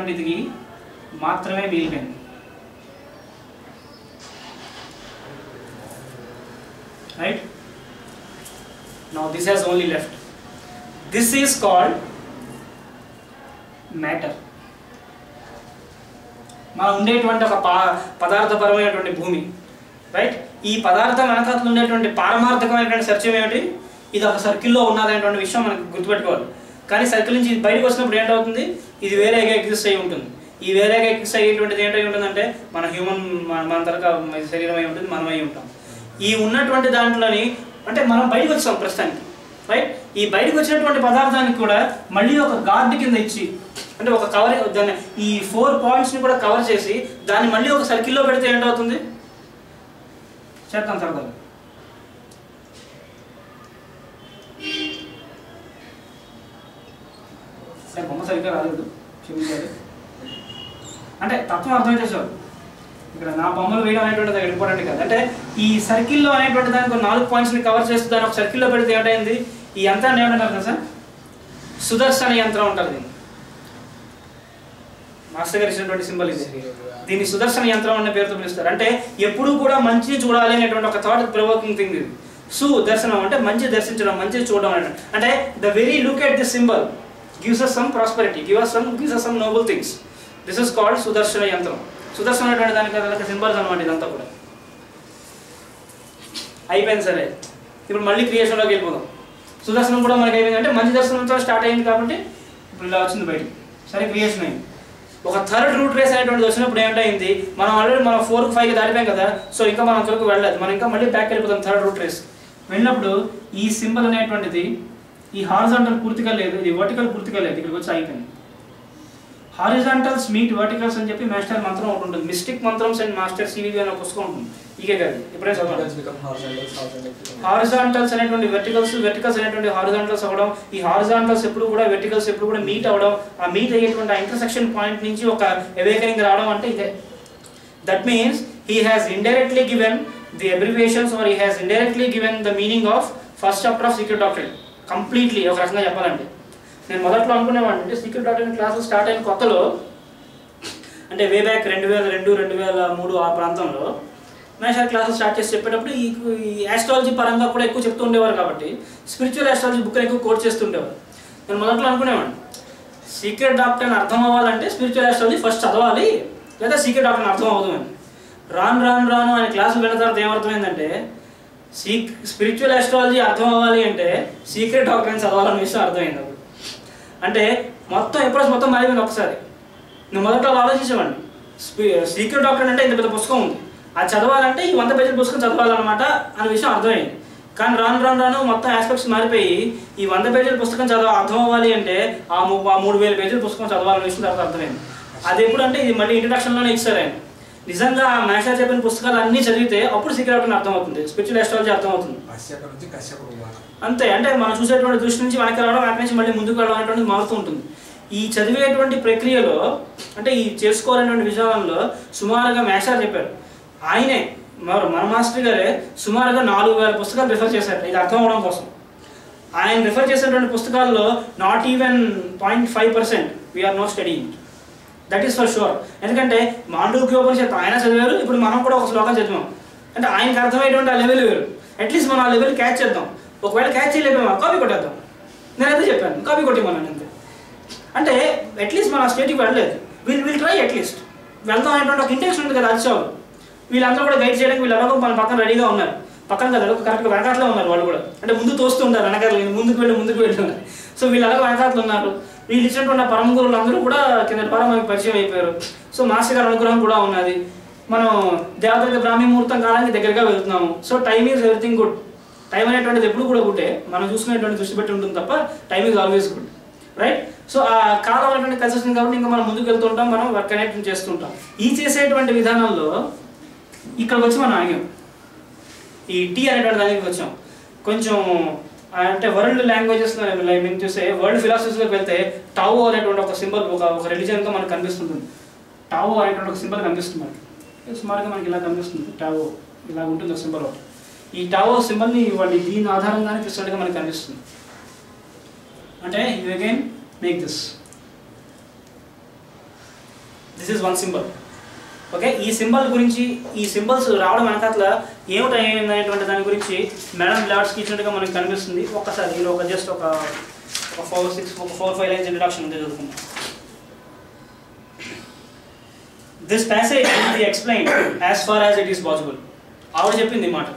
ఇది మాత్రమే మిగిలిపోయింది. Right? Now this has only left. This is called matter. మనం ఉండేటువంటి ఒక పదార్థపరమైనటువంటి భూమి, రైట్? ఈ పదార్థం వెనకాతలు ఉండేటువంటి పారమార్థకమైనటువంటి సత్యం ఏమిటి? ఇది ఒక సర్కిల్లో ఉన్నదనేటువంటి విషయం మనకు గుర్తుపెట్టుకోవాలి. కానీ సర్కిల్ నుంచి బయటకు వచ్చినప్పుడు ఏంటవుతుంది? ఇది వేరేగా ఎగ్జిస్ట్ అయి ఉంటుంది. ఈ వేరేగా ఎగ్జిస్ట్ అయ్యేటువంటిది ఏంటై ఉంటుందంటే మన హ్యూమన్, మన తరగ శరీరం అయి ఉంటుంది, మనం అయి ఉంటాం. ఈ ఉన్నటువంటి దాంట్లోని అంటే మనం బయటకు వచ్చాం ప్రస్తుతానికి, రైట్? ఈ బయటకు వచ్చినటువంటి పదార్థానికి కూడా మళ్ళీ ఒక గార్డ్ కింద ఇచ్చి, అంటే ఒక కవర్, దాన్ని ఈ 4 పాయింట్స్ని కూడా కవర్ చేసి దాన్ని మళ్ళీ ఒక సర్కిల్లో పెడితే ఏంటవుతుంది? చేద్దాం సరదా. సరే, బొమ్మ సరిగ్గా రాలేదు, క్షమించాలి. అంటే తత్వం అర్థం చేసేవారు. ఇక్కడ నా బొమ్మలు వేయడం అనేటువంటిది అక్కడ ఇంపార్టెంట్ కాదు. అంటే ఈ సర్కిల్లో అనేటువంటి దానికి 4 పాయింట్స్ని కవర్ చేస్తూ దాన్ని ఒక సర్కిల్లో పెడితే ఏమైంది? ఈ యంత్రాన్ని ఏమంటారు కదా సార్? సుదర్శన యంత్రం ఉంటుంది. దీన్ని మాస్టర్ గారు ఇచ్చినటువంటి సింబల్ ఇది. దీన్ని సుదర్శన యంత్రం అనే పేరుతో పిలుస్తారు. అంటే ఎప్పుడూ కూడా మంచిని చూడాలి అనేటువంటి ఒక థాట్ ప్రొవోకింగ్ థింగ్ ఇది. సుదర్శనం అంటే మంచి దర్శించడం, మంచి చూడడం అంటే the very look at this symbol gives us some prosperity, gives us some noble things. This is called సుదర్శన యంత్రం. సుదర్శనం అనేటువంటి దానికి సింబల్స్ అనమాట ఇదంతా కూడా. అయిపోయింది. సరే, ఇప్పుడు మళ్ళీ క్రియేషన్లోకి వెళ్ళిపోదాం. సుదర్శనం కూడా మనకి అయిపోయింది, అంటే మంచి దర్శనంతో స్టార్ట్ అయింది కాబట్టి ఇప్పుడు ఇలా వచ్చింది బయటికి. సరే, క్రియేషన్ అయింది. ఒక థర్డ్ రూట్ రేస్ అనేటువంటిది వచ్చినప్పుడు ఏంటైంది? మనం ఆల్రెడీ మనం 4కి 5కి దాటిపోయాం కదా. సో ఇంకా మనం అంతవరకు వెళ్ళలేదు, మనం ఇంకా మళ్ళీ బ్యాక్ వెళ్ళిపోతాం థర్డ్ రూట్ రేస్. వెళ్ళినప్పుడు ఈ సింబల్ అనేటువంటిది ఈ హారిజాంటల్ పూర్తిగా లేదు, ఇది వర్టికల్ పూర్తిగా లేదు, ఇక్కడికి వచ్చి అయిపోయింది. హారిజాంటల్స్ మీట్ వర్టికల్స్ అని చెప్పి మాస్టర్ మంత్రం ఒకటి ఉంటుంది. Mystic mantrams and master CVV అనే పుస్తకం ఉంటుంది. ఇకే కాదు, ఇప్పుడే చదవాలి. హారిజాంటల్స్ అనేటువంటి వెర్టికల్స్, వెర్టికల్స్ అనేటువంటి హారిజాంటల్స్ అవ్వడం, ఈ హారిజాంటల్స్ ఎప్పుడు కూడా వెర్టికల్స్ ఎప్పుడు కూడా మీట్ అవ్వడం, ఆ మీట్ అయ్యేటువంటి ఆ ఇంటర్సెక్షన్ పాయింట్ నుంచి ఒక అవేకనింగ్ రావడం అంటే ఇదే. That means he has indirectly given the abbreviations or he has indirectly given the meaning of first chapter of secret doctrine completely. ఒక రకంగా చెప్పాలంటే నేను మొదట్లో అనుకునేవాడిని, అంటే సీక్రెట్ డాక్ట్రిన్ క్లాసులు స్టార్ట్ అయిన కొత్తలో, అంటే వే బ్యాక్ 2002, 2003 ఆ ప్రాంతంలో మేషార్ క్లాసులు స్టార్ట్ చేసి చెప్పేటప్పుడు ఈ ఆస్ట్రాలజీ పరంగా కూడా ఎక్కువ చెప్తూ ఉండేవారు కాబట్టి స్పిరిచువల్ ఆస్ట్రాలజీ బుక్ ఎక్కువ కోట్ చేస్తుండేవారు. నేను మొదట్లో అనుకునేవాడిని సీక్రెట్ డాక్ట్రిన్ అర్థం అవ్వాలంటే స్పిరిచువల్ ఆస్ట్రాలజీ ఫస్ట్ చదవాలి, లేదా సీక్రెట్ డాక్ట్రిన్ అర్థం అవుతుంది అని. రాను ఆయన క్లాసులు విన్న తర్వాత ఏమర్థమైందంటే స్పిరిచువల్ ఆస్ట్రాలజీ అర్థం అవ్వాలి అంటే సీక్రెట్ డాక్ట్రిన్ చదవాలన్న విషయం అర్థమైంది. అప్పుడు అంటే మొత్తం మారిపోయింది ఒకసారి. నేను మొదట్లో ఆలోచించేవాడిని సీక్రెట్ డాక్ట్రిన్ అంటే ఇంత పెద్ద పుస్తకం ఉంది, అది చదవాలంటే ఈ 100 పేజీల పుస్తకం చదవాలన్నమాట అనే విషయం అర్థమైంది. కానీ రాను మొత్తం ఆస్పెక్ట్స్ మారిపోయి ఈ 100 పేజీల పుస్తకం అర్థం అవ్వాలి అంటే ఆ 3000 పేజీల పుస్తకం చదవాలనే విషయం తర్వాత అర్థమైంది. అది ఎప్పుడంటే ఇది మళ్ళీ ఇంట్రడక్షన్లోనే ఇచ్చారు ఆయన. నిజంగా మాస్టర్ చెప్పిన పుస్తకాలు అన్నీ చదివితే అప్పుడు సీక్రెట్ డాక్ట్రిన్ అర్థమవుతుంది, స్పిరిచువల్ ఆస్ట్రాలజీ అర్థమవుతుంది. అంతే, అంటే మనం చూసేటువంటి దృష్టి నుంచి వెనక్కి రావడం, అక్కడి నుంచి మళ్ళీ ముందుకు వెళ్ళడం అనేటువంటిది మారుతూ ఉంటుంది. ఈ చదివేటువంటి ప్రక్రియలో, అంటే ఈ చేసుకోవాలనేటువంటి విధానంలో సుమారుగా మాస్టర్ చెప్పారు. ఆయనే మన మాస్టర్ గారే సుమారుగా 4000 పుస్తకాలు రిఫర్ చేశారు ఇది అర్థం అవడం కోసం. ఆయన రిఫర్ చేసినటువంటి పుస్తకాల్లో not even 0.5% we're no studying. That is for sure. ఎందుకంటే మాండూక్యోపనిషత్తు ఆయన చదివారు, ఇప్పుడు మనం కూడా ఒక శ్లోకం చదివాం. అంటే ఆయనకు అర్థమయ్యేటువంటి ఆ లెవెల్ వేరు. అట్లీస్ట్ మనం ఆ లెవెల్ క్యాచ్ చేద్దాం. ఒకవేళ క్యాచ్ చేయలేమా కాపీ కొట్టేద్దాం. నేనైతే చెప్పాను కాపీ కొట్టేమన్నాను అంతే. అంటే అట్లీస్ట్ మనం ఆ స్టేట్కి వెళ్ళలేదు, విల్ ట్రై అట్లీస్ట్ వెళ్తాం అనేటువంటి ఒక ఇంటెన్షన్ ఉంది కదా. అది చాలు. వీళ్ళందరూ కూడా గైడ్ చేయడానికి వీళ్ళెవరో మన పక్కన రెడీగా ఉన్నారు. పక్కన కదా కరెక్ట్గా వెనకాతలో ఉన్నారు వాళ్ళు కూడా. అంటే ముందు తోస్తూ ఉంటారు, వెనకాల ముందుకు వెళ్ళి. సో వీళ్ళు అలాగే వెనకాతలు ఉన్నారు. వీళ్ళు ఇచ్చినటువంటి పరమ గురువులు అందరూ కూడా కింద మనకి పరిచయం అయిపోయారు. సో మాస్టర్ గారి అనుగ్రహం కూడా ఉన్నది. మనం దేవతలకు బ్రాహ్మీ ముహూర్తం కాలానికి దగ్గరగా వెళ్తున్నాము. So time is everything good. Time అనేటువంటిది ఎప్పుడు కూడా గుడ్డే, మనం చూసుకునేటువంటి దృష్టి పెట్టి ఉంటుంది తప్ప time is always good, right? So ఆ కాలం అనేటువంటి కన్సిస్టెంట్ కాబట్టి ఇంకా మనం ముందుకు వెళ్తుంటాం, మనం వర్క్ కనెక్ట్ చేస్తుంటాం. ఈ చేసేటువంటి విధానంలో ఇక్కడికి వచ్చి మనం ఆగాం. ఈ టీ అనేటువంటి దానికి వచ్చాం. కొంచెం అంటే వరల్డ్ లాంగ్వేజెస్లో మేము చూస్తే వరల్డ్ ఫిలాసఫీస్లోకి వెళ్తే టావో అనేటువంటి ఒక సింబల్ ఒక రిలీజన్గా మనకు కనిపిస్తుంటుంది. టావో అనేటువంటి ఒక సింబల్ కనిపిస్తుంది మనకి. సుమారుగా మనకి ఇలా కనిపిస్తుంది. టావో ఇలా ఉంటుంది ఒక సింబల్. ఈ టావో సింబల్ని వాళ్ళు దీని ఆధారంగానే చూసినట్టుగా మనకు కనిపిస్తుంది. అంటే you again make this. This is one symbol. Okay, ఈ సింబల్ గురించి, ఈ సింబల్స్ రావడం వెనకాల ఏమిటనేటువంటి దాని గురించి మేడం లార్డ్స్కి ఇచ్చినట్టుగా మనకు కనిపిస్తుంది. ఒక్కసారి నేను ఒక జస్ట్ ఒక 4-5 లైన్స్ ఇంట్రడక్షన్ ఉంది, చదువుకుందాం. This passage will be explained as far as it is possible. ఆవిడ చెప్పింది మాట.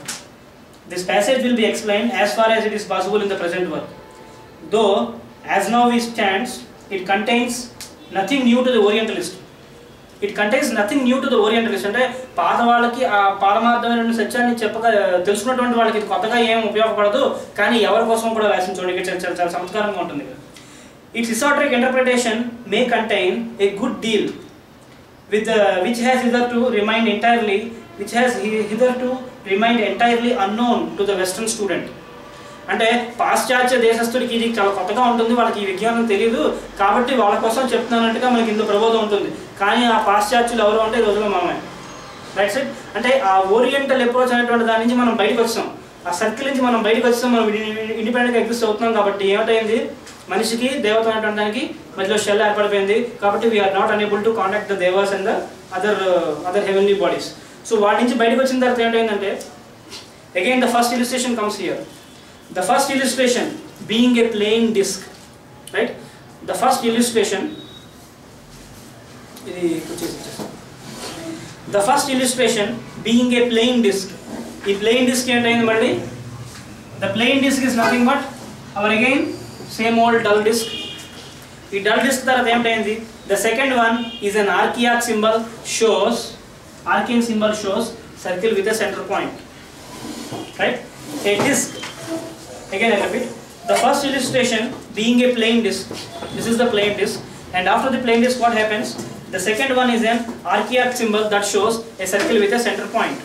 This passage will be explained as far as it is possible in the present work. Though, as now it stands, it contains nothing new to the Orientalist. It contains nothing new to the Orientalist. అంటే పాత వాళ్ళకి ఆ పారమార్థమైన సత్యాన్ని చెప్పగా తెలుసుకున్నటువంటి వాళ్ళకి ఇది కొత్తగా ఏం ఉపయోగపడదు, కానీ ఎవరి కోసం కూడా రాసిన చూడండి చాలా చమత్కారంగా ఉంటుంది. Its esoteric interpretation may contain a good deal which has hitherto remained entirely unknown to the Western student. అంటే పాశ్చాత్య దేశస్తుడికి ఇది చాలా కొత్తగా ఉంటుంది, వాళ్ళకి ఈ విజ్ఞానం తెలియదు, కాబట్టి వాళ్ళ కోసం చెప్తున్నానంటగా మనకి ఇంత ప్రబోధం ఉంటుంది. కానీ ఆ పాశ్చాత్యులు ఎవరు అంటే ఈ రోజులో మనమే. Right side. అంటే ఆ ఓరియంటల్ అప్రోచ్ అనేటువంటి దాని నుంచి మనం బయటకు వచ్చాం, ఆ సర్కిల్ నుంచి మనం బయటకు వచ్చాం, మనం ఇండిపెండెంట్గా ఎగ్జిస్ట్ అవుతున్నాం. కాబట్టి ఏమిటైంది, మనిషికి దేవత అనేటువంటి దానికి మధ్యలో షెల్ ఏర్పడిపోయింది. కాబట్టి we're not unable to contact the devas and the other heavenly bodies. So వాటి నుంచి బయటకు వచ్చిన తర్వాత ఏంటంటే again the first illustration comes here. The first illustration being a plain disc, right? The first illustration, being a plain disc. ఈ plain disc ఏంటైంది మళ్ళీ? The plain disc is nothing but our again same old dull disc. ఈ dull disc తర్వాత ఏంటైంది? The second one is an archaic symbol shows circle with a center point, right? A disc. Again I repeat, the first illustration being a plain disc. This is the plain disc, and after the plain disc what happens? The second one is an archaic symbol that shows a circle with a center point.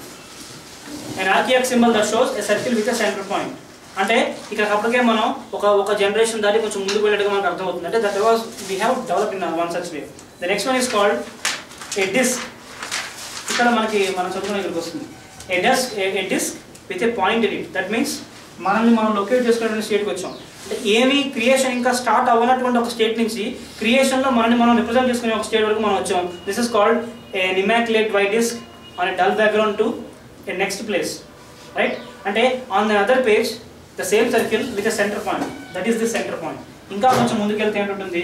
An archaic symbol that shows a circle with a center point. అంటే ఇక్కడ అప్పటికే మనం ఒక generation దాటి కొంచెం ముందుకు వెళ్ళేట్టుగా మనకు అర్థమవుతుంది. అంటే that was we have develop in one such way. The next one is called a disk. ఇక్కడ మనం చదువుకునే ఇక్కడికి వస్తుంది. A disk with a point in it. That means మనల్ని మనం లొకేట్ చేసుకునే స్టేట్కి వచ్చాం. అంటే ఏమి క్రియేషన్ ఇంకా స్టార్ట్ అవ్వనటువంటి ఒక స్టేట్ నుంచి క్రియేషన్లో మనల్ని మనం రిప్రజెంట్ చేసుకునే ఒక స్టేట్ వరకు మనం వచ్చాం. This is called an immaculate white disc on a dull background to a next place, right? అంటే on the other page the same circle with a center point, that is the center point. ఇంకా కొంచెం ముందుకెళ్తే ఏంటంటుంది,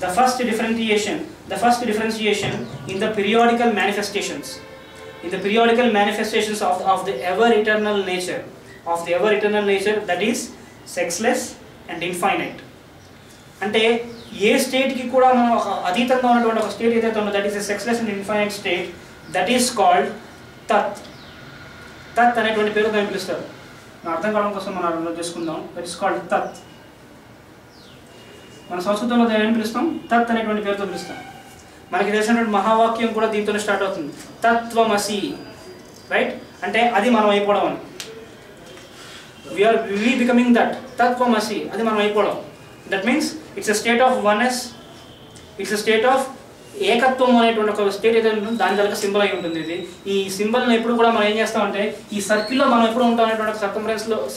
the first differentiation in the periodical manifestations of the ever eternal nature that is sexless and infinite. అంటే ఏ స్టేట్కి కూడా మనం ఒక అతీతంగా ఉన్నటువంటి ఒక స్టేట్ ఏదైతే ఉందో that is a సెక్స్లెస్ and infinite state, that is called తత్. తత్ అనేటువంటి పేరు దాన్ని పిలుస్తారు. అర్థం కావడం కోసం మనం అర్థం చేసుకుందాం. దట్ ఈస్ కాల్డ్ తత్. మన సంస్కృతంలో దాన్ని పిలుస్తాం, తత్ అనేటువంటి పేరుతో పిలుస్తాం. మనకి తెలిసినటువంటి మహావాక్యం కూడా దీంతోనే స్టార్ట్ అవుతుంది, తత్వమసి, రైట్? అంటే అది మనం అయిపోవడం అని. we becoming that, తత్వమసి, అది మనం అయిపోవడం. That means it's a state of oneness, it's a state of ఏకత్వం అనేటువంటి ఒక స్టేట్ ఏదైతే ఉంటుందో దాని దగ్గర సింబల్ అయి ఉంటుంది. ఇది ఈ సింబల్ని ఎప్పుడు కూడా మనం ఏం చేస్తామంటే ఈ సర్కిల్లో మనం ఎప్పుడు ఉంటాం అనేటువంటి ఒక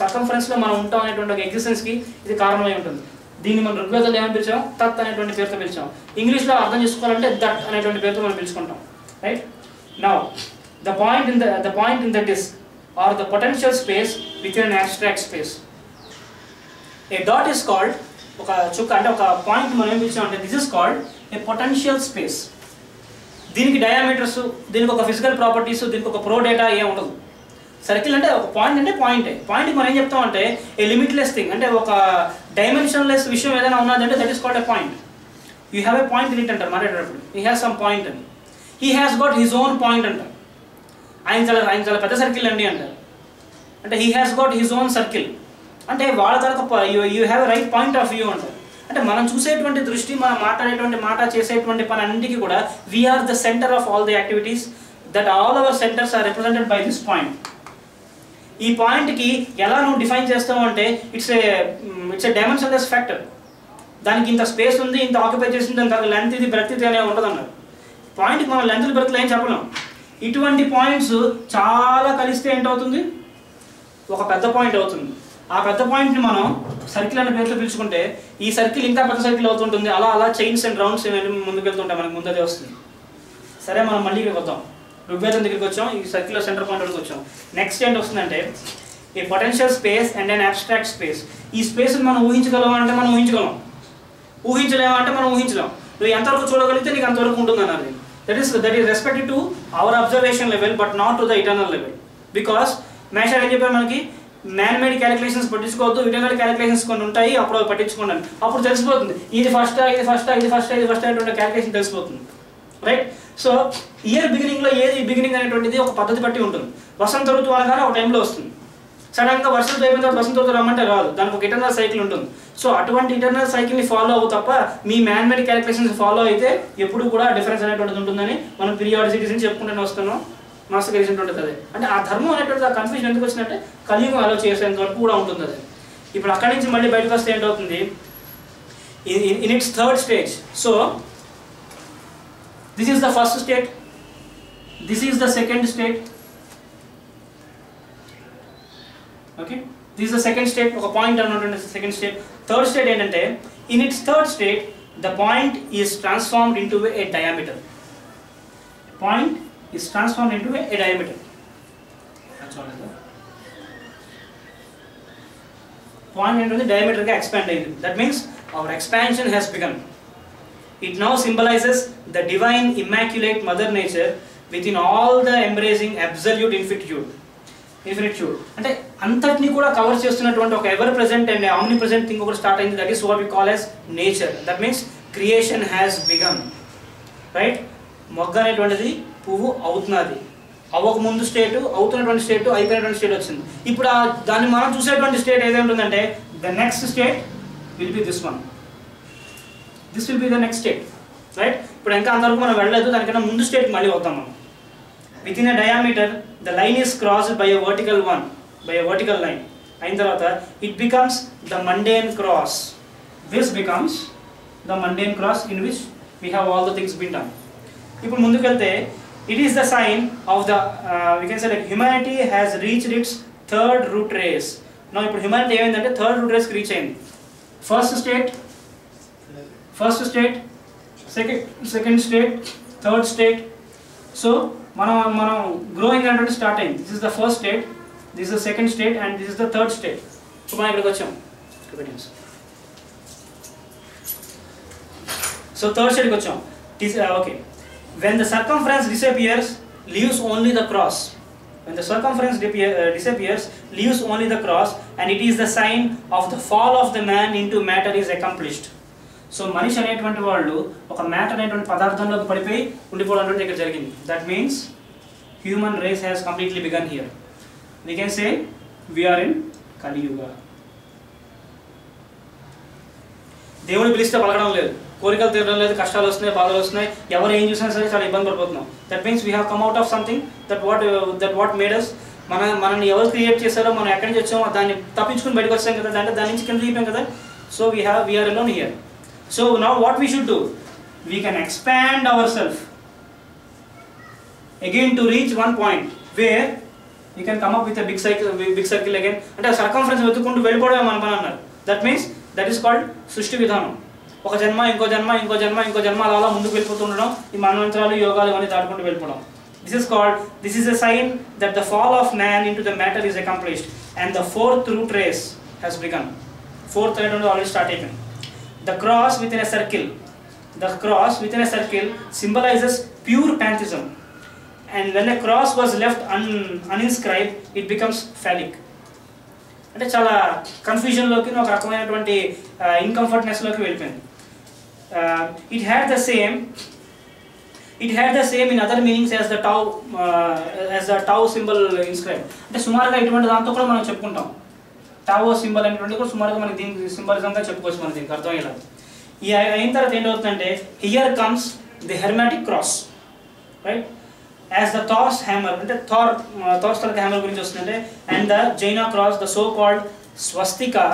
సర్కంఫరెన్స్లో మనం ఉంటాం అనేటువంటి ఒక ఎగ్జిస్టెన్స్కి ఇది కారణమై ఉంటుంది. దీన్ని మనం ఋగ్వేదాలు ఏమని పిలిచాం, తత్ అనేటువంటి పేరుతో పిలిచాం. ఇంగ్లీష్లో అర్థం చేసుకోవాలంటే దట్ అనేటువంటి పేరుతో మనం పిలుచుకుంటాం, right? Now the point in the disk are the potential space within an abstract space. A dot is called, ఒక చుక్క అంటే ఒక పాయింట్ మనం ఏం పిలిచాం అంటే this is called a potential space. దీనికి డయామీటర్స్, దీనికి ఒక ఫిజికల్ ప్రాపర్టీస్, దీనికి ఒక ప్రో డేటా ఏం ఉండదు. సర్కిల్ అంటే ఒక పాయింట్ అంటే పాయింట్కి మనం ఏం చెప్తాం అంటే ఏ లిమిట్లెస్ థింగ్, అంటే ఒక డైమెన్షన్లెస్ విషయం ఏదైనా ఉన్నదంటే that is called a point. You have a point in it అంటారు మాట్లాడేటప్పుడు, హీ హ్యాస్ సమ్ పాయింట్ అని. He has got his own point అంటారు. ఆయన చాలా పెద్ద సర్కిల్ అండి అంటారు. అంటే he has got his own circle అంటే వాళ్ళ తరగ you have a right point of view అంటారు. అంటే మనం చూసేటువంటి దృష్టి, మనం మాట్లాడేటువంటి మాట, చేసేటువంటి పని అన్నింటికి కూడా we're the centre of all the activities, that all our centres are represented by this point. ఈ పాయింట్కి ఎలా నువ్వు డిఫైన్ చేస్తావు అంటే ఇట్స్ ఏ డైమెన్షన్లెస్ ఫ్యాక్టర్. దానికి ఇంత స్పేస్ ఉంది, ఇంత ఆక్యుపై చేసింది, ఇంత లెంత్ ఇది, బ్రెడ్త్ ఇది అనే ఉంటుంది అన్నారు. పాయింట్కి మనం లెంత్ బ్రెడ్త్ ఏం చెప్పలేం. ఇటువంటి పాయింట్స్ చాలా కలిస్తే ఏంటవుతుంది, ఒక పెద్ద పాయింట్ అవుతుంది. ఆ పెద్ద పాయింట్ని మనం సర్కిల్ అనే పేరుతో పిలుచుకుంటే ఈ సర్కిల్ ఇంకా పెద్ద సర్కిల్ అవుతుంటుంది. అలా చైన్స్ అండ్ రౌండ్స్ ఏమైనా ముందుకు వెళ్తుంటాయి, మనకు ముందదే వస్తుంది. సరే మనం మళ్ళీ ఇక్కడికి వద్దాం, ఋగ్వేదం దగ్గరికి వచ్చాం, ఈ సర్క్యులర్ సెంటర్ పాయింట్ వరకు వచ్చాం. నెక్స్ట్ ఏంటి వస్తుందంటే ఏ potential space and an abstract space. ఈ స్పేస్ని మనం ఊహించగలం అంటే మనం ఊహించగలం, ఊహించలేమంటే మనం ఊహించలేం. నువ్వు ఎంతవరకు చూడగలిగితే నీకు అంతవరకు ఉంటుంది అన్నది. That is respected to our observation level but not to the eternal level. Because measure ఏం చెప్పారు మనకి, మ్యాన్ మేడ్ క్యాలిక్యులేషన్స్ పట్టించుకోవద్దు, ఇటర్నల్ క్యాలిక్యులేషన్స్ కొన్ని ఉంటాయి, అప్పుడు పట్టించుకోండి. అప్పుడు తెలిసిపోతుంది ఇది ఫస్ట్ ఇది ఫస్ట్ ఇది ఫస్ట్ ఇది ఫస్ట్ అనేటువంటి క్యాలిక్యులేషన్ తెలిసిపోతుంది, రైట్? సో ఇయర్ బిగినింగ్లో ఏది బిగినింగ్ అనేటువంటిది ఒక పద్ధతి బట్టి ఉంటుంది. వసంత ఋతువు అనగానే ఒక టైంలో వస్తుంది, సడన్గా వర్షం అయిపోయిన తర్వాత వసంత ఋతువు రమ్మంటే రాదు, దానికి ఒక ఇటర్నల్ సైకిల్ ఉంటుంది. సో అటువంటి ఇటర్నల్ సైకిల్ని ఫాలో అవ్వు తప్ప మీ మ్యాన్ మేడ్ క్యాలిక్యులేషన్స్ ఫాలో అయితే ఎప్పుడు కూడా డిఫరెన్స్ అనేటువంటిది ఉంటుందని మనం పీరియాడిసిటీస్ అని చెప్పుకుంటూనే వస్తున్నాం. మాస్టర్ తెలిసినటువంటిది అదే. అంటే ఆ ధర్మం అనేటువంటిది ఆ కన్ఫ్యూజన్ ఎందుకు వచ్చిందంటే కలియుగం అలా చేసేంత వరకు కూడా ఉంటుంది అది. ఇప్పుడు అక్కడి నుంచి మళ్ళీ బయటకు వస్తే ఏంటవుతుంది, in its third stage. So this is the first state, this is the second state, okay, this is the second state. ఒక పాయింట్ అన్నటువంటి సెకండ్ స్టేట్. థర్డ్ స్టేట్ ఏంటంటే in its third state the point is transformed into a diameter. Point is transformed into a diameter. That's all. Point into the diameter ga expand ayindi. That means our expansion has begun. It now symbolizes the divine immaculate mother nature within all the embracing absolute infinitude. అంటే అంతటిని కూడా cover చేస్తున్నటువంటి ఒక ever present and omni present thing ఒకటి start అయింది. That is what we call as nature. That means creation has begun, right? మొగ్గ అనేటువంటిది పువ్వు అవుతున్నది, అవ్వక ముందు స్టేట్, అవుతున్నటువంటి స్టేట్, అయిపోయినటువంటి స్టేట్ వచ్చింది. ఇప్పుడు దాన్ని మనం చూసేటువంటి స్టేట్ ఏదైతే ఉంటుందంటే the next state will be this one, this will be the next state, right? ఇప్పుడు ఇంకా అంతవరకు మనం వెళ్ళలేదు, దానికన్నా ముందు స్టేట్కి మళ్ళీ వద్దాం మనం. Within a diameter the line is crossed by a vertical one, by a vertical line. అయిన తర్వాత it becomes the mundane cross. This becomes the mundane cross in which we have all the things been done. ఇప్పుడు ముందుకు వెళ్తే it is the sign of the we can say like humanity has reached its third root race. Now ఇప్పుడు humanity ఏమైందంటే third root race reach అయింది. First state, second state, third state. So మనం growing అనేటువంటి start అయింది. This is the first state, this is the second state and this is the third state. So మనం ఇక్కడికి వచ్చాం. So third స్టేట్కి వచ్చాం. Okay, when the circumference disappears, leaves only the cross. When the circumference disappears, leaves only the cross, and it is the sign of the fall of the man into matter is accomplished. So మనిషి అనేటువంటి వాళ్ళు ఒక matter అనేటువంటి పదార్థంలోకి పడిపోయి ఉండిపోవడం అనేది ఇక్కడ జరిగింది. That means human race has completely begun here. We can say we are in Kali Yuga. దేవుడు పిలిస్తే పలకడం లేదు, కోరికలు తీరడం లేదు, కష్టాలు వస్తున్నాయి, బాధలు వస్తున్నాయి, ఎవరు ఏం చూసినా సరే చాలా ఇబ్బంది పడిపోతున్నాం. That means we have come out of something that what made us. మనల్ని ఎవరు క్రియేట్ చేశారో, మనం ఎక్కడి నుంచి వచ్చామో దాన్ని తప్పించుకుని బయటకు వచ్చాం కదా, దాని నుంచి కింద దిగిపోయాం కదా. So we're alone here. So now what we should do, we can expand our self again to reach one point where we can come up with big circle again. అంటే సర్కంఫరెన్స్ వెతుక్కుంటూ వెళ్ళిపోవడమే మన పని అన్నారు. That means that is called సృష్టి విధానం. ఒక జన్మ, ఇంకో జన్మ, ఇంకో జన్మ, ఇంకో జన్మ, అలా ముందుకు వెళ్ళిపోతూ ఉండడం, ఈ మన్వంతరాలు, యోగాలు ఇవన్నీ దాటుకుంటూ వెళ్ళిపోవడం. This is a sign that the fall of man into the matter is accomplished and the fourth root race has begun. Fourth root already started. The cross within a circle symbolizes pure pantheism, and when a cross was left uninscribed, it becomes phallic. అంటే చాలా కన్ఫ్యూజన్లోకి, ఒక రకమైనటువంటి ఇన్కంఫర్ట్నెస్లోకి వెళ్ళిపోయింది. It had the same in other meanings as the tau symbol inscribed. అంటే సుమారుగా ఇటువంటి దాంతో కూడా మనం చెప్పుకుంటాం. టావో సింబల్ అనేటువంటి కూడా సుమారుగా మనకి దీనికి సింబలిజంగా చెప్పుకోవచ్చు, మనం దీనికి అర్థమయ్యేలా. ఈ అయిన తర్వాత ఏంటవుతుందంటే here comes the hermetic cross, right? As the Thor's hammer, అంటే థార్స్ తర్వాత హ్యామర్ గురించి వస్తుందంటే, and the Jaina cross, the so called swastika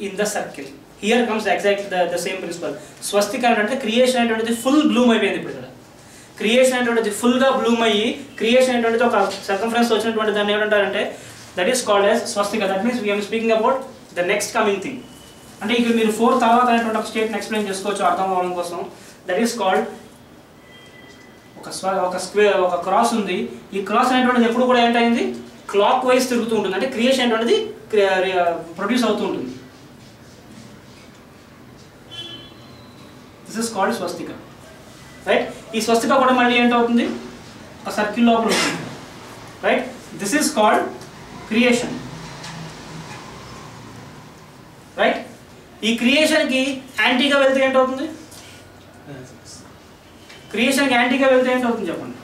in the circle. Here comes exact the same principle. Swastika అంటే క్రియేషన్ అనేటువంటిది ఫుల్ బ్లూమ్ అయిపోయింది. ఇప్పుడు ఇక్కడ క్రియేషన్ అనేటువంటిది ఫుల్గా బ్లూమ్ అయ్యి, క్రియేషన్ అనేటువంటిది ఒక సర్కంఫరెన్స్ వచ్చినటువంటి దాన్ని ఏమంటారంటే that is called as swastika. That means we are speaking about the next coming thing. అంటే ఇక్కడ మీరు 4 తర్వాత అనేటువంటి ఒక స్టేట్ని ఎక్స్ప్లెయిన్ చేసుకోవచ్చు అర్థం అవ్వడం కోసం. దట్ ఈస్ కాల్డ్, ఒక స్క్వేర్ ఒక క్రాస్ ఉంది. ఈ క్రాస్ అనేటువంటిది ఎప్పుడు కూడా ఏంటైంది క్లాక్ వైజ్ తిరుగుతూ ఉంటుంది, అంటే క్రియేషన్ అనేటువంటిది ప్రొడ్యూస్ అవుతూ ఉంటుంది. This is called swastika, right. ఈ స్వస్తిక కూడా మళ్ళీ ఏంటవుతుంది ఒక సర్కిల్ లోపల ఉంటుంది, right. This is called creation, right. ఈ క్రియేషన్కి యాంటీగా వెళ్తే ఏంటవుతుంది, క్రియేషన్కి యాంటీగా వెళ్తే ఏంటవుతుంది చెప్పండి.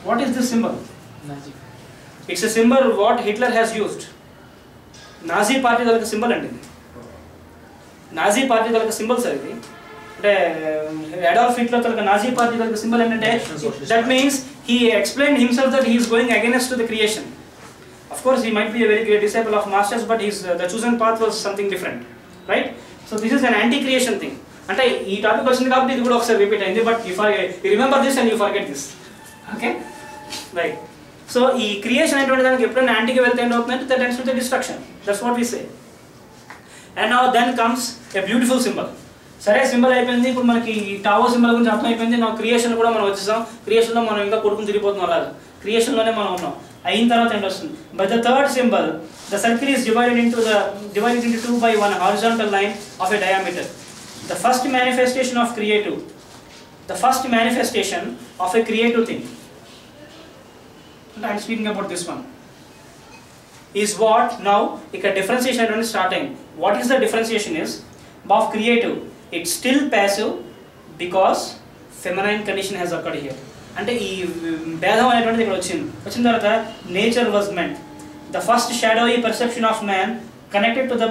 What is this symbol? Nazi. It's a symbol what Hitler has used. Nazi party taluka symbol అండి ఇది. నాజీ పార్టీ తాలూకా సింబల్ సార్ ఇది. అంటే అడాల్ఫ్ హిట్లర్ తాలూకా నాజీ పార్టీ తాలూకా సింబల్ ఏంటంటే that means he explained himself that he is going against the creation. Of course he might be a very great disciple of masters, but his the chosen path was something different, right? So this is an anti creation thing. అంటే ఈ topic వచ్చింది కాబట్టి ఇది కూడా ఒకసారి repeat అయింది, but you remember this and you forget this, okay, right. So ఈ creation అనేటువంటి దానికి ఎప్పుడైనా యాంటీగా వెళ్తే ఏంటవుతుందంటే that ends with the destruction, that's what we say. And now then comes a beautiful symbol. సరే సింబల్ అయిపోయింది, ఇప్పుడు మనకి టావో సింబల్ గురించి అర్థం అయిపోయింది. నా క్రియేషన్ కూడా మనం వచ్చేసాం. క్రియేషన్లో మనం ఇంకా కొడుకుని తిరిగిపోతున్నాం, అలాగా క్రియేషన్లోనే మనం ఉన్నాం. అయిన తర్వాత ఏంటి వస్తుంది, but the third symbol the circle is divided into 2 by 1 horizontal line of a diameter. The first manifestation of creative, the first manifestation of a creative thing, I am speaking about this one, is what now a differentiation is starting. What is the differentiation is of creative? It's still passive because feminine condition has occurred here. అంటే ఈ భేదం అనేటువంటిది ఇక్కడ వచ్చిన తర్వాత nature was meant. The first shadowy perception of man connected to the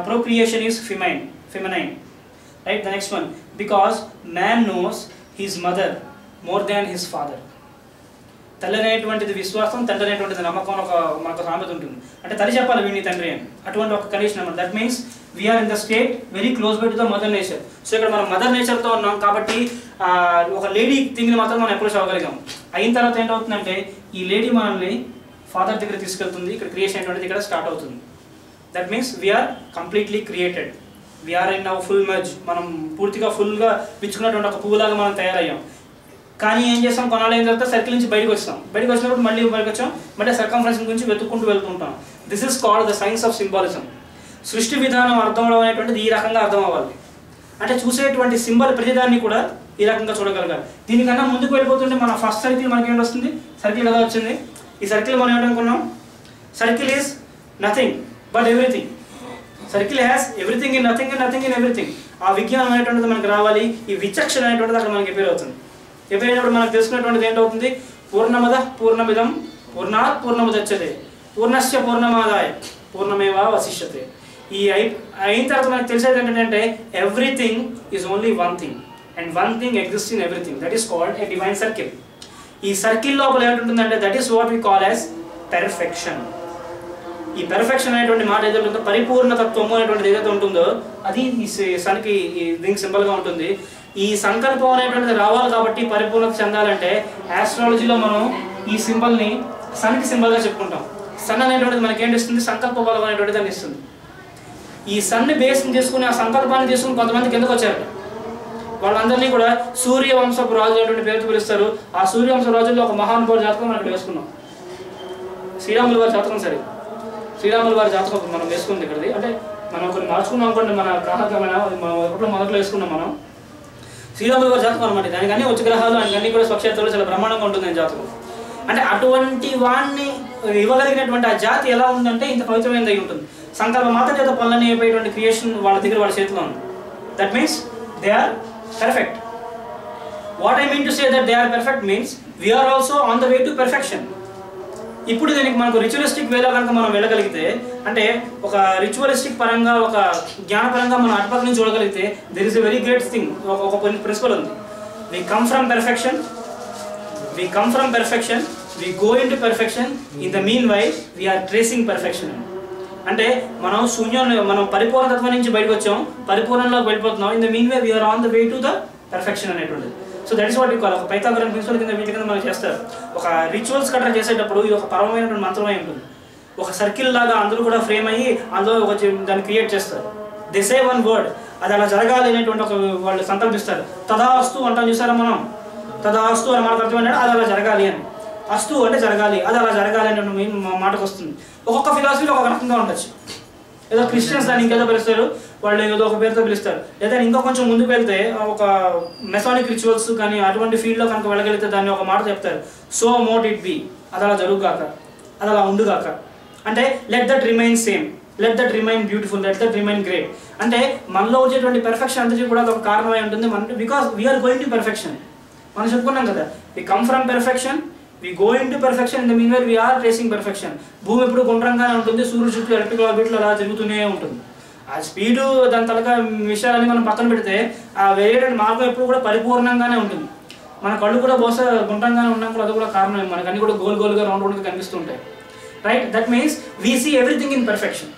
procreation is feminine, right? The next one, because man knows his mother more than his father. తల్లి అనేటువంటిది విశ్వాసం, తండ్రి అనేటువంటిది నమ్మకం. మనకు సామెత ఉంటుంది, అంటే తల్లి చెప్పాలి వీడిని తండ్రి అని, అటువంటి ఒక కండిషన్ అన్నమాట. That means we're in the state very close by to the mother nature. So ఇక్కడ మనం మదర్ నేచర్తో ఉన్నాం కాబట్టి ఒక లేడీ థింగ్ని మాత్రం మనం అప్రోచ్ అవ్వగలిగాం. అయిన తర్వాత ఏంటవుతుందంటే ఈ లేడీ మనల్ని ఫాదర్ దగ్గర తీసుకెళ్తుంది. ఇక్కడ క్రియేషన్ అనేటువంటిది ఇక్కడ స్టార్ట్ అవుతుంది. That means we're completely created, we're in our full merge. మనం పూర్తిగా ఫుల్గా పిచ్చుకున్నటువంటి ఒక పువ్వులాగా మనం తయారయ్యాం. కానీ ఏం చేస్తాం, కొనాలి అయిన తర్వాత సర్కిల్ నుంచి బయటకు వస్తాం. బయటకు వచ్చినప్పుడు మళ్ళీ బయటకు వచ్చాం, మళ్ళీ సర్కంఫరెన్స్ గురించి వెతుక్కుంటూ వెళ్తుంటాం. This is called the science of symbolism. సృష్టి విధానం అర్థం అవడం అనేటువంటిది ఈ రకంగా అర్థం అవ్వాలి. అంటే చూసేటువంటి సింబల్ ప్రతిదాన్ని కూడా ఈ రకంగా చూడగలగాలి. దీనికన్నా ముందుకు వెళ్ళిపోతుంటే మన ఫస్ట్ సర్కిల్ మనకి ఏంటి వస్తుంది, సర్కిల్ కదా వచ్చింది. ఈ సర్కిల్ మనం ఏమనుకున్నాం, circle is nothing but everything. Circle has everything in nothing and nothing in everything. ఆ విజ్ఞానం అనేటువంటిది మనకి రావాలి. ఈ విచక్షణ అనేటువంటిది అక్కడ మనకి ఎపేర్ అవుతుంది. ఎప్పుడైనప్పుడు మనకు తెలుసుకున్నటువంటిది ఏంటవుతుంది, పూర్ణమద పూర్ణమిదం పూర్ణాత్ పూర్ణముదచ్యతే పూర్ణస్య పూర్ణమాదాయ పూర్ణమేవా వశిష్యతే. ఈ అయిన తర్వాత మనకు తెలిసేది ఏంటంటే everything is only one thing and one thing exist in everything. That is called a divine circle. ఈ సర్కిల్ లోపల ఏంటుంటుందంటే that is what we call as perfection. ఈ పెర్ఫెక్షన్ అనేటువంటి మాట ఏదైతే ఉంటుందో, పరిపూర్ణతత్వము అనేటువంటిది ఏదైతే ఉంటుందో అది ఈ సన్కి దీనికి సింబల్గా ఉంటుంది. ఈ సంకల్పం అనేటువంటిది రావాలి కాబట్టి పరిపూర్ణత చెందాలంటే ఆస్ట్రాలజీలో మనం ఈ సింబల్ని సన్కి సింబల్గా చెప్పుకుంటాం. సన్ అనేటువంటిది మనకి ఏంటి ఇస్తుంది, సంకల్ప బలం అనేటువంటిది దాన్ని ఇస్తుంది. ఈ సన్ని బేస్ని చేసుకుని ఆ సంకల్పాన్ని తీసుకుని కొంతమంది కిందకు వచ్చారట. వాళ్ళందరినీ కూడా సూర్యవంశపు రాజు అనేటువంటి పేరుతో పిలుస్తారు. ఆ సూర్యవంశ రాజుల్లో ఒక మహానుభావుడు జాతకం మనం ఇక్కడ వేసుకున్నాం. శ్రీరాముల వారి జాతకం. సరే, శ్రీరాముల వారి జాతకం మనం వేసుకుంది ఇక్కడది. అంటే మనం ఒకటి మార్చుకున్నాం అనుకోండి, మన గ్రహకమైన మొదట్లో వేసుకున్నాం మనం. శ్రీరాముల వారి జాతకం అనమాట. దానికి అన్ని ఉచ్చ గ్రహాలు అన్ని కూడా స్వక్షేత్రాలు చాలా బ్రహ్మాండంగా ఉంటుంది జాతకం. అంటే అటువంటి వాడిని ఇవ్వగలిగినటువంటి ఆ జాతి ఎలా ఉందంటే ఇంత పవిత్రమైనది అయి ఉంటుంది. సంకల్ప మాత్రం చేత పనులని అయిపోయేటువంటి క్రియేషన్ వాళ్ళ దగ్గర వాళ్ళ చేతిలో ఉంది. That means they are perfect. What I mean to say that they are perfect means we're also on the way to perfection. ఇప్పుడు దీనికి మనకు రిచువలిస్టిక్ వేలో కనుక మనం వెళ్ళగలిగితే, అంటే ఒక రిచువలిస్టిక్ పరంగా ఒక జ్ఞానపరంగా మనం అటుపక్క నుంచి చూడగలిగితే there is a very great thing. ఒక ప్రిన్సిపల్ ఉంది. We come from perfection, we go in to perfection, in the meanwhile we are tracing perfection. అంటే మనం పరిపూర్ణతత్వం నుంచి బయటకు వచ్చాం, పరిపూర్ణంలోకి వెళ్ళిపోతున్నాం. In the mean way we are on the way to the perfection అనేటువంటిది. So that is what you call. ఒక పైథాగరన్ ప్రిన్సిపల్ కింద వీటి కింద మనం చేస్తారు. ఒక రిచువల్స్ కట్రా చేసేటప్పుడు ఇది ఒక పరమైనటువంటి మంత్రమై ఉంటుంది. ఒక సర్కిల్ లాగా అందరూ కూడా ఫ్రేమ్ అయ్యి అందులో దాన్ని క్రియేట్ చేస్తారు. దే సే వన్ వర్డ్, అది అలా జరగాలి అనేటువంటి ఒక వాళ్ళు సంకల్పిస్తారు. తదాస్తు అంటాం చూసారా మనం, తదాస్తు అని మనకు అర్థమైనాడు అది అలా జరగాలి అని. అస్తు అంటే జరగాలి, అది అలా జరగాలి అనే మాటకు వస్తుంది. ఒక్కొక్క ఫిలాసఫీలో ఒక రకంగా ఉండొచ్చు. ఏదో క్రిస్టియన్స్ దాన్ని ఇంకేదో పిలుస్తారు, వాళ్ళు ఏదో ఒక పేరుతో పిలుస్తారు. లేదా ఇంకా కొంచెం ముందుకు వెళ్తే ఒక మెసానిక్ రిచువల్స్ కానీ అటువంటి ఫీల్డ్లో కనుక వెళ్ళగలిగితే దాన్ని ఒక మాట చెప్తారు, సో మోట్ ఇట్ బి, అది అలా జరుగుగాక, అది అలా ఉండుగాక. అంటే let that remain same, let that remain beautiful, let that remain great. అంటే మనలో వచ్చేటువంటి పెర్ఫెక్షన్ అంతటి కూడా ఒక కారణమై ఉంటుంది. మన because we're going to perfection. మనం చెప్పుకున్నాం కదా, we come from perfection, we go in to perfection, in the mean where we're tracing perfection. భూమి ఎప్పుడు గుండ్రంగానే ఉంటుంది, సూర్యుడు చుట్టూ ఎలక్ట్రికల్ ఆర్బిట్లు అలా తిరుగుతూనే ఉంటుంది. ఆ స్పీడు దాని తలక విషయాలని మనం పక్కన పెడితే ఆ వేరేటువంటి మార్గం ఎప్పుడు కూడా పరిపూర్ణంగానే ఉంటుంది. మన కళ్ళు కూడా బహుశా గుండ్రంగానే ఉన్నప్పుడు అది కూడా కారణం, మనకు అన్ని కూడా గోల్ గోల్గా రౌండ్ రౌండ్గా కనిపిస్తుంటాయి. Right, that means we see everything in perfection.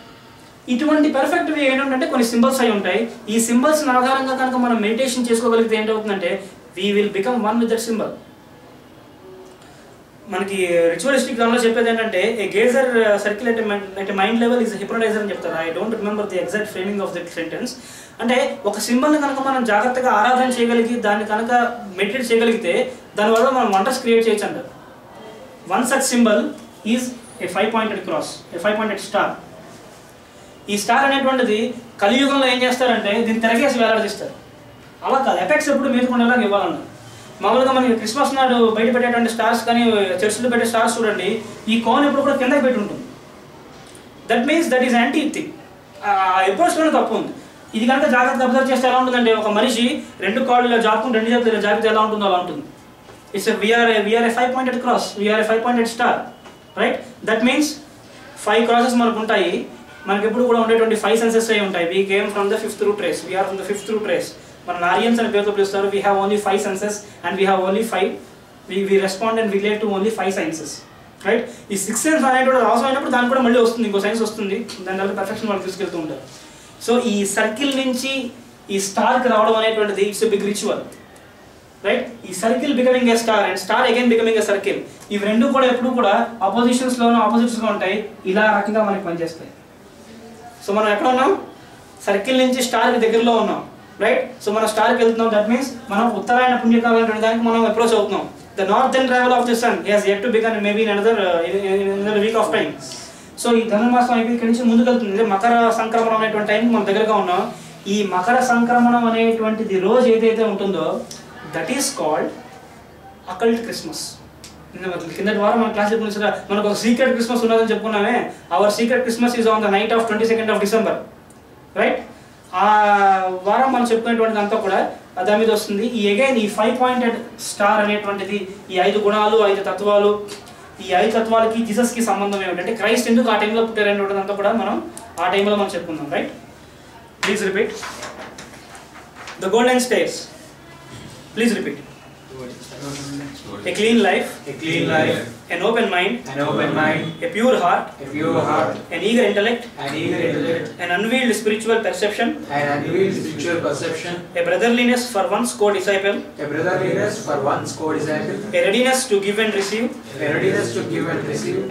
ఇటువంటి పర్ఫెక్ట్వి ఏంటంటే కొన్ని సింబల్స్ అయి ఉంటాయి. ఈ సింబల్స్ ఆధారంగా కనుక మనం మెడిటేషన్ చేసుకోగలిగితే ఏంటవుతుందంటే we will become one with that symbol. మనకి రిచువలిస్టిక్ దానిలో చెప్పేది ఏంటంటే a gazer circle at mind level is hypnotiser అని చెప్తారు. I don't remember the exact framing of that sentence. అంటే ఒక సింబల్ని కనుక మనం జాగ్రత్తగా ఆరాధన చేయగలిగి దాన్ని కనుక మెడిటేట్ చేయగలిగితే దానివల్ల మనం వండర్స్ క్రియేట్ చేయొచ్చు అంటారు. One such symbol is a 5-pointed cross, A 5-pointed star. ఈ స్టార్ అనేటువంటిది కలియుగంలో ఏం చేస్తారంటే దీన్ని తిరగేసి వేలాడదీస్తారు. అలా కాదు, ఎఫెక్ట్స్ ఎప్పుడు మీద కొండలాగా ఇవ్వాలన్నారు. మామూలుగా మనకి క్రిస్మస్ నాడు బయట పెట్టేటువంటి స్టార్స్ కానీ చర్చిలో పెట్టే స్టార్స్ చూడండి, ఈ కోన్ ఎప్పుడు కూడా కిందకి పెట్టి ఉంటుంది. That means that is anti thing. అప్రోచ్లోనే తప్పు ఉంది. ఇది కనుక జాగ్రత్తగా అబ్జర్వ్ చేస్తే ఎలా ఉంటుందంటే ఒక మనిషి రెండు కాళ్ళు జాపుకుని రెండు చేతులు జాపితే ఎలా ఉంటుందో అలా ఉంటుంది. It's we're a 5-pointed cross, we're a 5-pointed star. Right, that means 5 crosses మనకు ఉంటాయి. మనకి ఎప్పుడు కూడా ఉండేటువంటి 5 senses అయి ఉంటాయి. We came from the 5th root race, we're from the 5th root race. మన నారియన్స్ అనే పేరుతో పిలుస్తారు. We have only 5 senses and we have only 5, we respond and relate to only 5 senses. Right, ఈ 6th sense అనేటువంటి అవసరం అయినప్పుడు దానికి కూడా మళ్ళీ వస్తుంది, ఇంకో సైన్స్ వస్తుంది, దాని వల్ల పర్ఫెక్షన్ వాళ్ళు తీసుకెళ్తూ ఉంటారు. సో ఈ సర్కిల్ నుంచి ఈ స్టార్కి రావడం అనేటువంటిది it's a big ritual. Right, ఈ circle becoming a star and star again becoming a circle, ఇవి రెండు కూడా ఎప్పుడు కూడా అపోజిషన్స్లోనూ ఆపోజిట్స్గా ఉంటాయి. ఇలా రకంగా మనకి పనిచేస్తాయి. సో మనం ఎక్కడ ఉన్నాం? సర్కిల్ నుంచి స్టార్కి దగ్గరలో ఉన్నాం. రైట్, సో మనం స్టార్కి వెళ్తున్నాం. దట్ మీన్స్ మనం ఉత్తరాయణ పుణ్యకాలం అనే దానికి మనం అప్రోచ్ అవుతున్నాం. The northern travel of the sun has yet to begin maybe in another week of time. So ఈ ధనుర్మాసం అయిపోయి ఇక్కడి నుంచి ముందుకు వెళ్తుంది. మకర సంక్రమణం అనేటువంటి టైంకి మనం దగ్గరగా ఉన్నాం. ఈ మకర సంక్రమణం అనేటువంటిది రోజు ఏదైతే ఉంటుందో that is called occult Christmas. కిందటి వారం మన క్లాస్ చెప్పిన మనకు ఒక సీక్రెట్ క్రిస్మస్ ఉన్నదని చెప్పుకున్నామే. Our secret Christmas is on the night of 22nd of December. Right, ఆ వారం మనం చెప్పుకునేటువంటిది అంతా కూడా దాని మీద వస్తుంది. ఈ అగైన్ ఈ 5-pointed స్టార్ అనేటువంటిది ఈ 5 గుణాలు 5 తత్వాలు, ఈ 5 తత్వాలకి జీసస్కి సంబంధం ఏమిటంటే క్రైస్ట్ ఎందుకు ఆ టైంలో పుట్టారనేటువంటిది అంతా కూడా మనం ఆ టైంలో మనం చెప్పుకుందాం. Right, please repeat the golden stairs. Please repeat. A clean life, an open mind, a pure heart, an eager intellect, an unveiled spiritual perception, a brotherliness for one's co-disciple, a readiness to give and receive,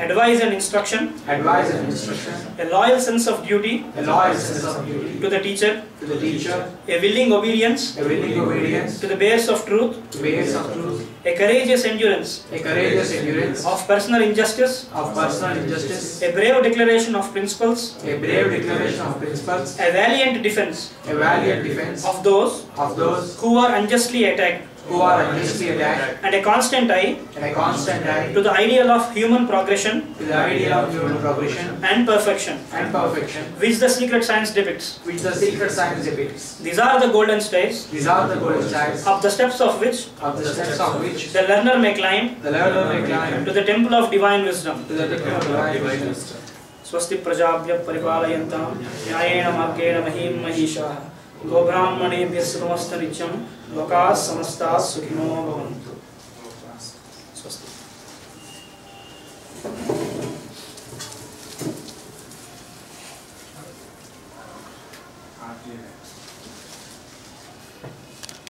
advice and instruction, a loyal sense of duty to the teacher, a willing obedience to the bears of truth, a courageous endurance of personal injustice, a brave declaration of principles, a valiant defense of those who are unjustly attacked, and a constant eye to the ideal of human progression and perfection, which the secret science depicts. These are the golden stairs, up the steps of which the learner may climb to the temple of divine wisdom. Swasti prajabhya paripalayantam nyayena margena mahim mahisha gobrahmanebhya samasta nityam lokas samastas sukhino bhavantu.